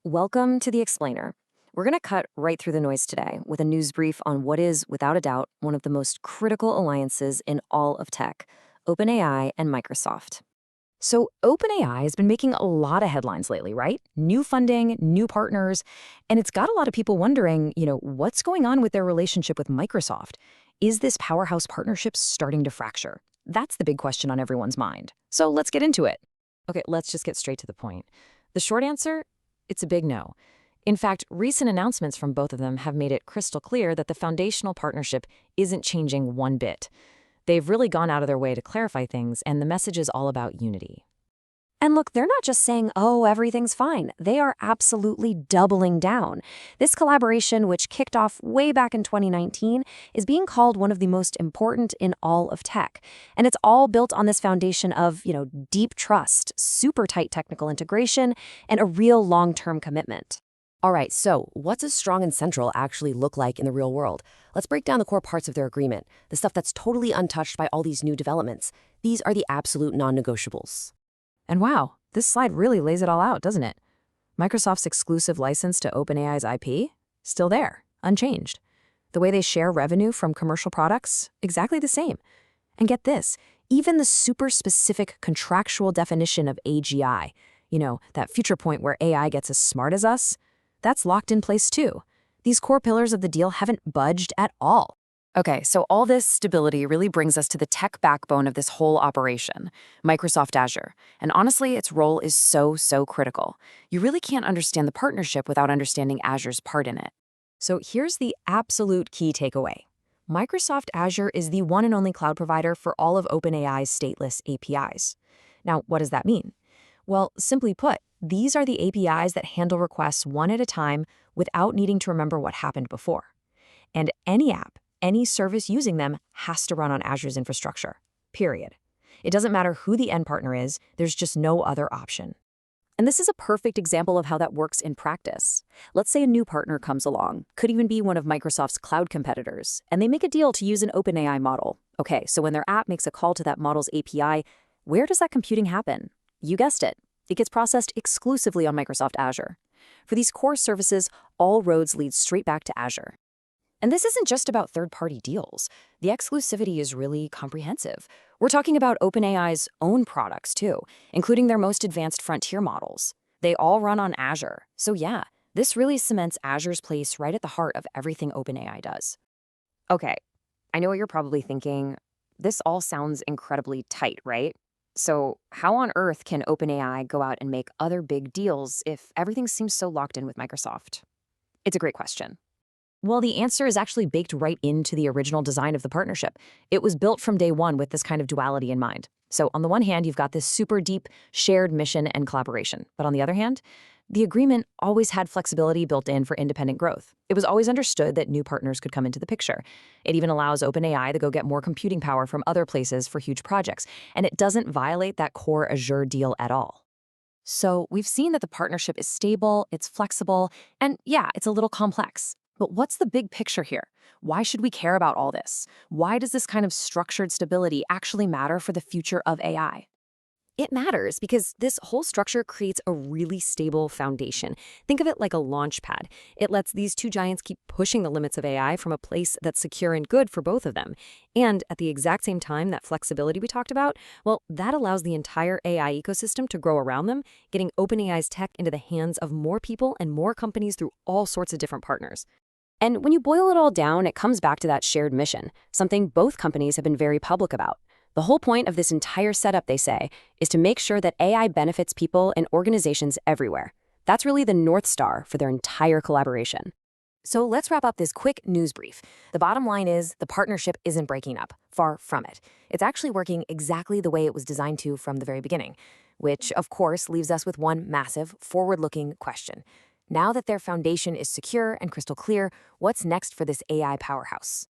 Welcome to The Explainer. We're going to cut right through the noise today with a news brief on what is, without a doubt, one of the most critical alliances in all of tech, OpenAI and Microsoft. So, OpenAI has been making a lot of headlines lately, right? New funding, new partners, and it's got a lot of people wondering, what's going on with their relationship with Microsoft? Is this powerhouse partnership starting to fracture? That's the big question on everyone's mind. So, let's get into it. Okay, let's just get straight to the point. The short answer? It's a big no. In fact, recent announcements from both of them have made it crystal clear that the foundational partnership isn't changing one bit. They've really gone out of their way to clarify things, and the message is all about unity. And look, they're not just saying, oh, everything's fine. They are absolutely doubling down. This collaboration, which kicked off way back in 2019, is being called one of the most important in all of tech. And it's all built on this foundation of, deep trust, super tight technical integration, and a real long-term commitment. All right, so what's a strong and central actually look like in the real world? Let's break down the core parts of their agreement, the stuff that's totally untouched by all these new developments. These are the absolute non-negotiables. And wow, this slide really lays it all out, doesn't it? Microsoft's exclusive license to OpenAI's IP? Still there, unchanged. The way they share revenue from commercial products? Exactly the same. And get this, even the super specific contractual definition of AGI, that future point where AI gets as smart as us, that's locked in place too. These core pillars of the deal haven't budged at all. Okay, so all this stability really brings us to the tech backbone of this whole operation, Microsoft Azure. And honestly, its role is so critical. You really can't understand the partnership without understanding Azure's part in it. So here's the absolute key takeaway. Microsoft Azure is the one and only cloud provider for all of OpenAI's stateless APIs. Now, what does that mean? Well, simply put, these are the APIs that handle requests one at a time without needing to remember what happened before. And any app, any service using them has to run on Azure's infrastructure, period. It doesn't matter who the end partner is, there's just no other option. And this is a perfect example of how that works in practice. Let's say a new partner comes along, could even be one of Microsoft's cloud competitors, and they make a deal to use an OpenAI model. Okay, so when their app makes a call to that model's API, where does that computing happen? You guessed it. It gets processed exclusively on Microsoft Azure. For these core services, all roads lead straight back to Azure. And this isn't just about third-party deals. The exclusivity is really comprehensive. We're talking about OpenAI's own products, too, including their most advanced frontier models. They all run on Azure. So yeah, this really cements Azure's place right at the heart of everything OpenAI does. Okay, I know what you're probably thinking. This all sounds incredibly tight, right? So how on earth can OpenAI go out and make other big deals if everything seems so locked in with Microsoft? It's a great question. Well, the answer is actually baked right into the original design of the partnership. It was built from day one with this kind of duality in mind. So on the one hand, you've got this super deep shared mission and collaboration. But on the other hand, the agreement always had flexibility built in for independent growth. It was always understood that new partners could come into the picture. It even allows OpenAI to go get more computing power from other places for huge projects. And it doesn't violate that core Azure deal at all. So we've seen that the partnership is stable, it's flexible, and yeah, it's a little complex. But what's the big picture here? Why should we care about all this? Why does this kind of structured stability actually matter for the future of AI? It matters because this whole structure creates a really stable foundation. Think of it like a launch pad. It lets these two giants keep pushing the limits of AI from a place that's secure and good for both of them. And at the exact same time, that flexibility we talked about, well, that allows the entire AI ecosystem to grow around them, getting OpenAI's tech into the hands of more people and more companies through all sorts of different partners. And when you boil it all down, it comes back to that shared mission, something both companies have been very public about. The whole point of this entire setup, they say, is to make sure that AI benefits people and organizations everywhere. That's really the North Star for their entire collaboration. So let's wrap up this quick news brief. The bottom line is the partnership isn't breaking up. Far from it. It's actually working exactly the way it was designed to from the very beginning, which, of course, leaves us with one massive, forward-looking question. Now that their foundation is secure and crystal clear, what's next for this AI powerhouse?